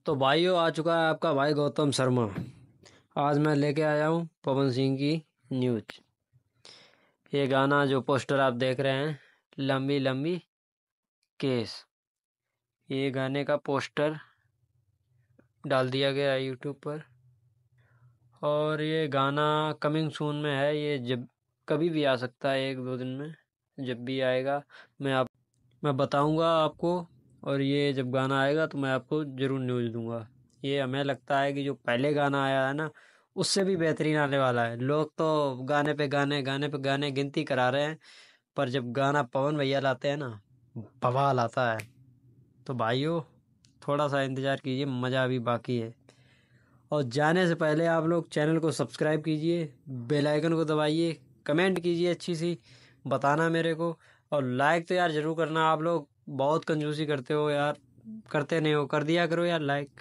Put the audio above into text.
तो भाइयों, आ चुका है आपका भाई गौतम शर्मा। आज मैं लेके आया हूँ पवन सिंह की न्यूज। ये गाना जो पोस्टर आप देख रहे हैं, लंबी लंबी केस, ये गाने का पोस्टर डाल दिया गया है यूट्यूब पर। और ये गाना कमिंग सून में है। ये जब कभी भी आ सकता है, 1-2 दिन में जब भी आएगा मैं बताऊंगा आपको। और ये जब गाना आएगा तो मैं आपको ज़रूर न्यूज़ दूंगा। ये हमें लगता है कि जो पहले गाना आया है ना, उससे भी बेहतरीन आने वाला है। लोग तो गाने पे गाने गाने पे गाने गिनती करा रहे हैं, पर जब गाना पवन भैया लाते हैं ना, बवाल आता है। तो भाइयों, थोड़ा सा इंतज़ार कीजिए, मज़ा अभी बाकी है। और जाने से पहले आप लोग चैनल को सब्सक्राइब कीजिए, बेल आइकन को दबाइए, कमेंट कीजिए अच्छी सी, बताना मेरे को। और लाइक तो यार ज़रूर करना। आप लोग बहुत कंजूसी करते हो यार, करते नहीं हो, कर दिया करो यार लाइक।